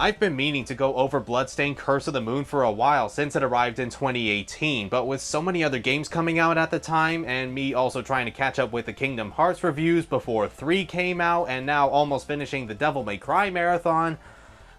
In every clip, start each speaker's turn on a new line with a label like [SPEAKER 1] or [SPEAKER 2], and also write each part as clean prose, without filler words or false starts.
[SPEAKER 1] I've been meaning to go over Bloodstained Curse of the Moon for a while since it arrived in 2018, but with so many other games coming out at the time, and me also trying to catch up with the Kingdom Hearts reviews before 3 came out, and now almost finishing the Devil May Cry marathon,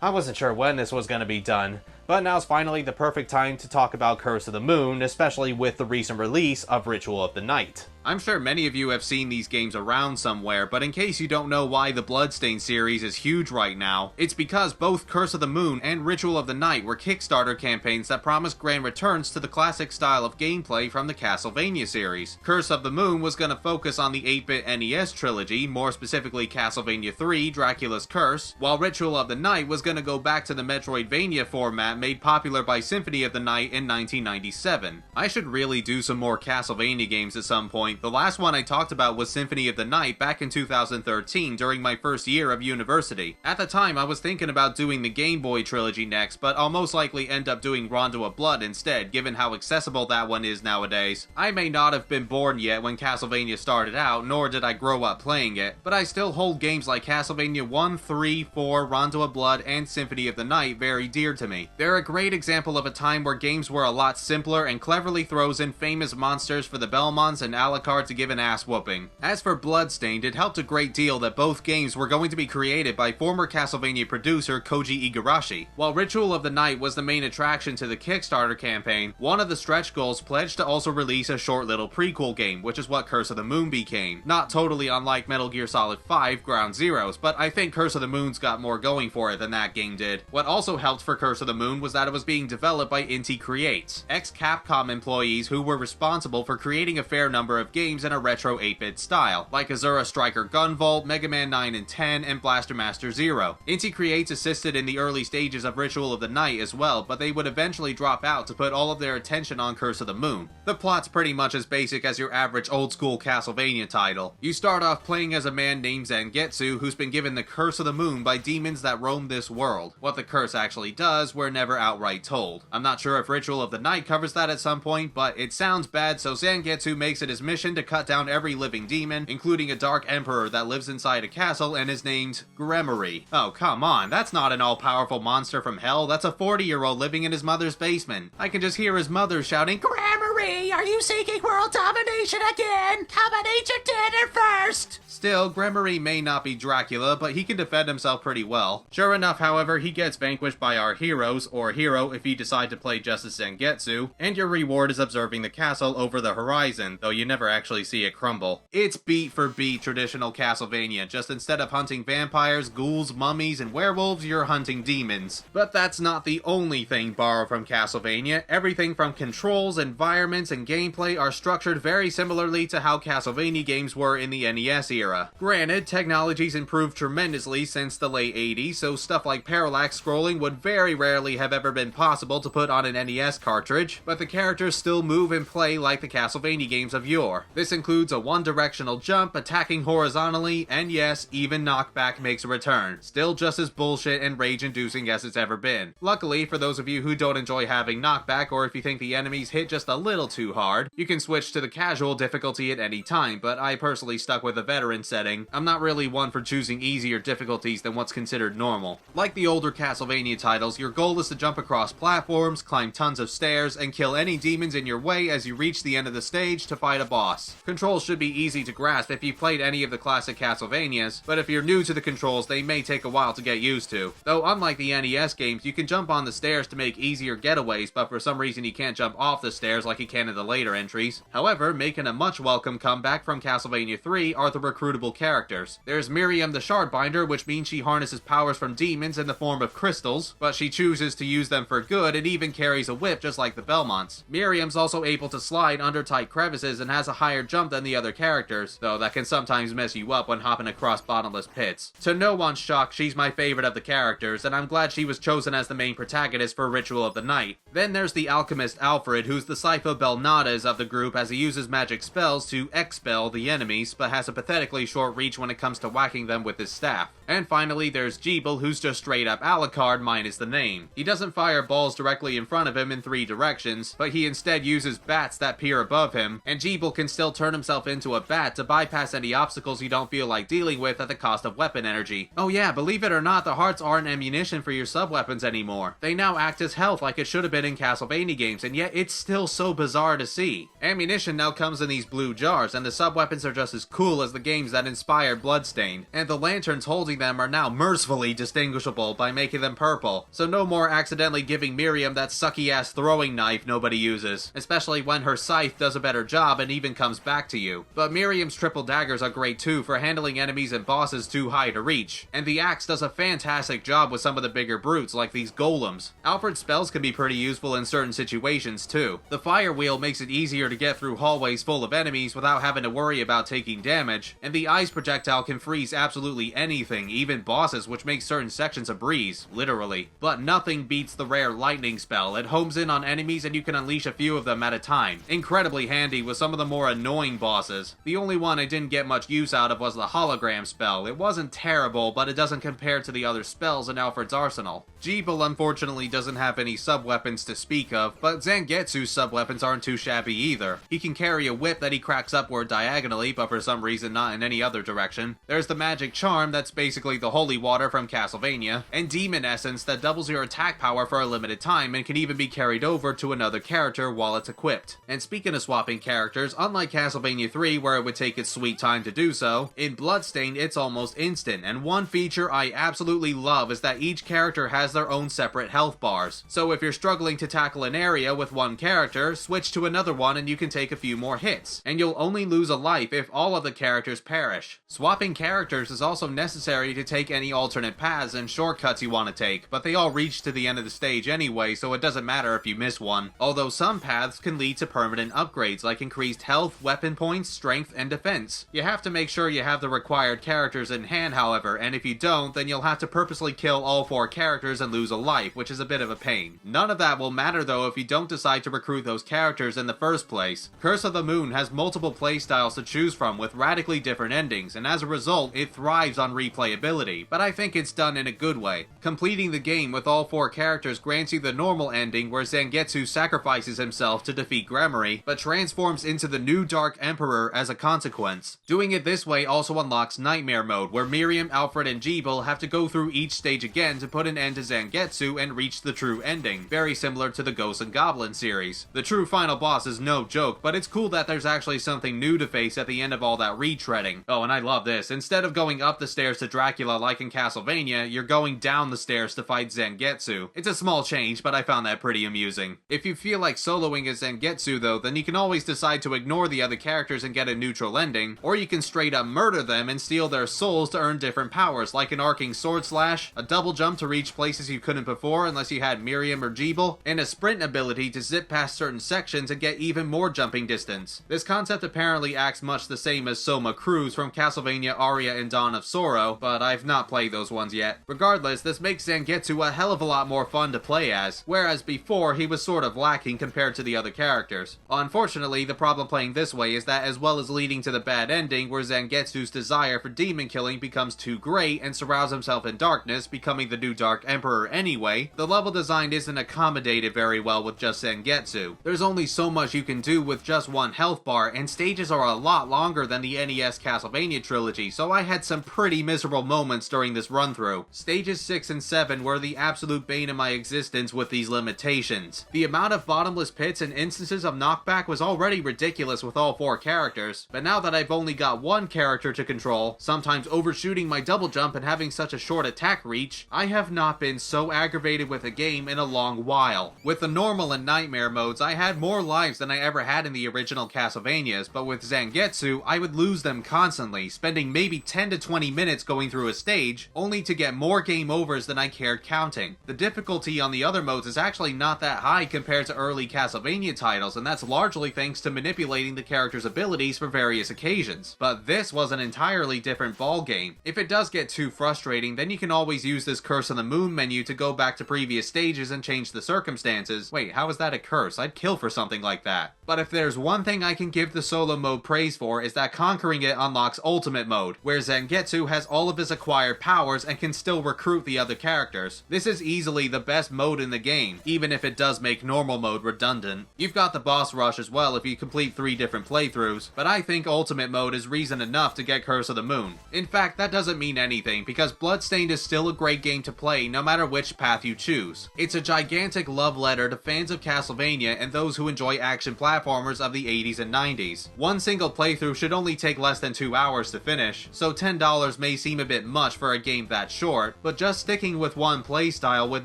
[SPEAKER 1] I wasn't sure when this was going to be done. But now's finally the perfect time to talk about Curse of the Moon, especially with the recent release of Ritual of the Night. I'm sure many of you have seen these games around somewhere, but in case you don't know why the Bloodstained series is huge right now, it's because both Curse of the Moon and Ritual of the Night were Kickstarter campaigns that promised grand returns to the classic style of gameplay from the Castlevania series. Curse of the Moon was going to focus on the 8-bit NES trilogy, more specifically Castlevania 3, Dracula's Curse, while Ritual of the Night was going to go back to the Metroidvania format made popular by Symphony of the Night in 1997. I should really do some more Castlevania games at some point. The last one I talked about was Symphony of the Night back in 2013 during my first year of university. At the time, I was thinking about doing the Game Boy trilogy next, but I'll most likely end up doing Rondo of Blood instead, given how accessible that one is nowadays. I may not have been born yet when Castlevania started out, nor did I grow up playing it, but I still hold games like Castlevania 1, 3, 4, Rondo of Blood, and Symphony of the Night very dear to me. They're a great example of a time where games were a lot simpler and cleverly throws in famous monsters for the Belmonts and Alucards to give an ass whooping. As for Bloodstained, it helped a great deal that both games were going to be created by former Castlevania producer Koji Igarashi. While Ritual of the Night was the main attraction to the Kickstarter campaign, one of the stretch goals pledged to also release a short little prequel game, which is what Curse of the Moon became. Not totally unlike Metal Gear Solid 5 Ground Zeroes, but I think Curse of the Moon's got more going for it than that game did. What also helped for Curse of the Moon was that it was being developed by Inti Creates, ex-Capcom employees who were responsible for creating a fair number of games in a retro 8-bit style, like Azura Striker Gunvolt, Mega Man 9 and 10, and Blaster Master Zero. Inti Creates assisted in the early stages of Ritual of the Night as well, but they would eventually drop out to put all of their attention on Curse of the Moon. The plot's pretty much as basic as your average old-school Castlevania title. You start off playing as a man named Zangetsu who's been given the Curse of the Moon by demons that roam this world. What the curse actually does, we're never outright told. I'm not sure if Ritual of the Night covers that at some point, but it sounds bad, so Zangetsu makes it his mission to cut down every living demon, including a Dark Emperor that lives inside a castle and is named Gremory. Oh, come on, that's not an all-powerful monster from hell, that's a 40-year-old living in his mother's basement. I can just hear his mother shouting, "Gremory, are you seeking world domination again? Come and eat your dinner first!" Still, Gremory may not be Dracula, but he can defend himself pretty well. Sure enough, however, he gets vanquished by our heroes, or hero if you decide to play just as Zangetsu, and your reward is observing the castle over the horizon, though you never actually see it crumble. It's beat for beat traditional Castlevania, just instead of hunting vampires, ghouls, mummies, and werewolves, you're hunting demons. But that's not the only thing borrowed from Castlevania. Everything from controls, environments, and gameplay are structured very similarly to how Castlevania games were in the NES era. Granted, technology's improved tremendously since the late 80s, so stuff like parallax scrolling would very rarely have ever been possible to put on an NES cartridge, but the characters still move and play like the Castlevania games of yore. This includes a one-directional jump, attacking horizontally, and yes, even knockback makes a return. Still just as bullshit and rage-inducing as it's ever been. Luckily, for those of you who don't enjoy having knockback, or if you think the enemies hit just a little too hard, you can switch to the casual difficulty at any time, but I personally stuck with a veteran setting. I'm not really one for choosing easier difficulties than what's considered normal. Like the older Castlevania titles, your goal is to jump across platforms, climb tons of stairs, and kill any demons in your way as you reach the end of the stage to fight a boss. Controls should be easy to grasp if you've played any of the classic Castlevanias, but if you're new to the controls, they may take a while to get used to. Though unlike the NES games, you can jump on the stairs to make easier getaways, but for some reason you can't jump off the stairs like you can in the later entries. However, making a much welcome comeback from Castlevania 3 are the recruitable characters. There's Miriam the Shardbinder, which means she harnesses powers from demons in the form of crystals, but she chooses to use them for good and even carries a whip just like the Belmonts. Miriam's also able to slide under tight crevices and has a higher jump than the other characters, though that can sometimes mess you up when hopping across bottomless pits. To no one's shock, she's my favorite of the characters, and I'm glad she was chosen as the main protagonist for Ritual of the Night. Then there's the alchemist Alfred, who's the Sypha Belnadas of the group as he uses magic spells to expel the enemies, but has a pathetically short reach when it comes to whacking them with his staff. And finally there's Jeeble, who's just straight up Alucard minus the name. He doesn't fire balls directly in front of him in 3 directions, but he instead uses bats that peer above him, and Jeeble can still turn himself into a bat to bypass any obstacles you don't feel like dealing with at the cost of weapon energy. Oh yeah, believe it or not, the hearts aren't ammunition for your sub-weapons anymore. They now act as health like it should have been in Castlevania games, and yet it's still so bizarre to see. Ammunition now comes in these blue jars, and the sub-weapons are just as cool as the games that inspired Bloodstained, and the lanterns holding them are now mercifully distinguishable by making them purple, so no more accidentally giving Miriam that sucky-ass throwing knife nobody uses, especially when her scythe does a better job and even comes back to you. But Miriam's triple daggers are great too for handling enemies and bosses too high to reach, and the axe does a fantastic job with some of the bigger brutes like these golems. Alfred's spells can be pretty useful in certain situations too. The fire wheel makes it easier to get through hallways full of enemies without having to worry about taking damage, and the ice projectile can freeze absolutely anything, even bosses, which makes certain sections a breeze, literally. But nothing beats the rare lightning spell. It homes in on enemies and you can unleash a few of them at a time. Incredibly handy with some of the more annoying bosses. The only one I didn't get much use out of was the hologram spell. It wasn't terrible, but it doesn't compare to the other spells in Alfred's arsenal. Jeeble unfortunately doesn't have any sub-weapons to speak of, but Zangetsu's sub-weapons aren't too shabby either. He can carry a whip that he cracks upward diagonally, but for some reason not in any other direction. There's the magic charm that's basically the holy water from Castlevania, and demon essence that doubles your attack power for a limited time and can even be carried over to another character while it's equipped. And speaking of swapping characters, unlike Castlevania 3 where it would take its sweet time to do so, in Bloodstained it's almost instant, and one feature I absolutely love is that each character has their own separate health bars. So if you're struggling to tackle an area with one character, switch to another one and you can take a few more hits, and you'll only lose a life if all of the characters perish. Swapping characters is also necessary to take any alternate paths and shortcuts you want to take, but they all reach to the end of the stage anyway, so it doesn't matter if you miss one. Although some paths can lead to permanent upgrades like increased health, weapon points, strength, and defense. You have to make sure you have the required characters in hand, however, and if you don't, then you'll have to purposely kill all 4 characters and lose a life, which is a bit of a pain. None of that will matter though if you don't decide to recruit those characters in the first place. Curse of the Moon has multiple playstyles to choose from with radically different endings, and as a result, it thrives on replayability, but I think it's done in a good way. Completing the game with all 4 characters grants you the normal ending where Zangetsu sacrifices himself to defeat Gremory, but transforms into the new Dark Emperor as a consequence. Doing it this way also unlocks Nightmare Mode, where Miriam, Alfred, and Jeeble have to go through each stage again to put an end to Zangetsu and reach the true ending, very similar to the Ghosts and Goblins series. The true final boss is no joke, but it's cool that there's actually something new to face at the end of all that retreading. Oh, and I love this. Instead of going up the stairs to Dracula like in Castlevania, you're going down the stairs to fight Zangetsu. It's a small change, but I found that pretty amusing. If you feel like soloing as Zangetsu though, then you can always decide to ignore the other characters and get a neutral ending, or you can straight up murder them and steal their souls to earn different powers, like an arcing sword slash, a double jump to reach places you couldn't before unless you had Miriam or Jeeble, and a sprint ability to zip past certain sections and get even more jumping distance. This concept apparently acts much the same as Soma Cruz from Castlevania Aria and Dawn of Sorrow, but I've not played those ones yet. Regardless, this makes Zangetsu a hell of a lot more fun to play as, whereas before he was sort of lacking compared to the other characters. Unfortunately, the problem playing this way is that as well as leading to the bad ending where Zangetsu's desire for demon killing becomes too great and surrounds himself in darkness, becoming the new Dark Emperor anyway, the level design isn't accommodated very well with just Zangetsu. There's only so much you can do with just one health bar, and stages are a lot longer than the NES Castlevania trilogy, so I had some pretty miserable moments during this run-through. Stages 6 and 7 were the absolute bane of my existence with these limitations. The amount of bottomless pits and instances of knockback was already ridiculous with all 4 characters, but now that I've only got one character to control, sometimes overshooting my double jump and having such a short attack reach, I have not been so aggravated with a game in a long while. With the normal and nightmare modes, I had more lives than I ever had in the original Castlevanias, but with Zangetsu, I would lose them constantly, spending maybe 10 to 20 minutes going through a stage, only to get more game overs than I cared counting. The difficulty on the other modes is actually not that high compared to early Castlevania titles, and that's largely thanks to manipulating the character's abilities for various occasions. But this was an entirely different ballgame. If it does get too frustrating, then you can always use this Curse of the Moon menu to go back to previous stages and change the circumstances circumstances. Wait, how is that a curse? I'd kill for something like that. But if there's one thing I can give the solo mode praise for, is that conquering it unlocks ultimate mode, where Zangetsu has all of his acquired powers and can still recruit the other characters. This is easily the best mode in the game, even if it does make normal mode redundant. You've got the boss rush as well if you complete 3 different playthroughs, but I think ultimate mode is reason enough to get Curse of the Moon. In fact, that doesn't mean anything, because Bloodstained is still a great game to play no matter which path you choose. It's a gigantic love letter to fans of Castlevania and those who enjoy action platformers of the 80s and 90s. One single playthrough should only take less than 2 hours to finish, so $10 may seem a bit much for a game that short, but just sticking with one playstyle would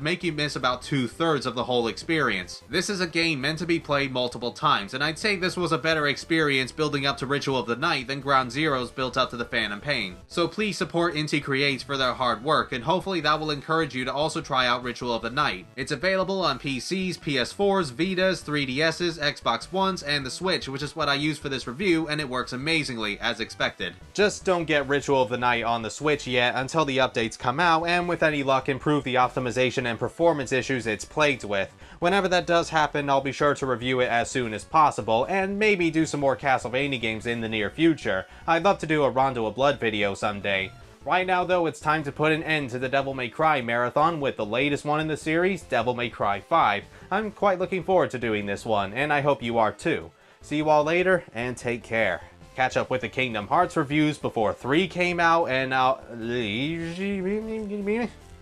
[SPEAKER 1] make you miss about 2/3 of the whole experience. This is a game meant to be played multiple times, and I'd say this was a better experience building up to Ritual of the Night than Ground Zeroes built up to the Phantom Pain. So please support Inti Creates for their hard work, and hopefully that will encourage you to also try out Ritual of the Night. It's available on PCs, PS4s, Vitas, 3DSs, Xbox Ones, and the Switch, which is what I use for this review, and it works amazingly, as expected. Just don't get Ritual of the Night on the Switch yet until the updates come out, and with any luck improve the optimization and performance issues it's plagued with. Whenever that does happen, I'll be sure to review it as soon as possible, and maybe do some more Castlevania games in the near future. I'd love to do a Rondo of Blood video someday. Right now though, it's time to put an end to the Devil May Cry marathon with the latest one in the series, Devil May Cry 5. I'm quite looking forward to doing this one, and I hope you are too. See you all later, and take care. Catch up with the Kingdom Hearts reviews before 3 came out, and I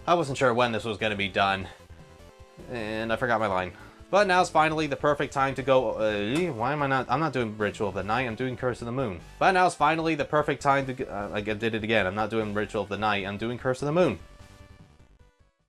[SPEAKER 1] wasn't sure when this was going to be done. And I forgot my line. But now's finally the perfect time to go, why am I not, I'm not doing Ritual of the Night, I'm doing Curse of the Moon. But now's finally the perfect time to, I did it again, I'm not doing Ritual of the Night, I'm doing Curse of the Moon.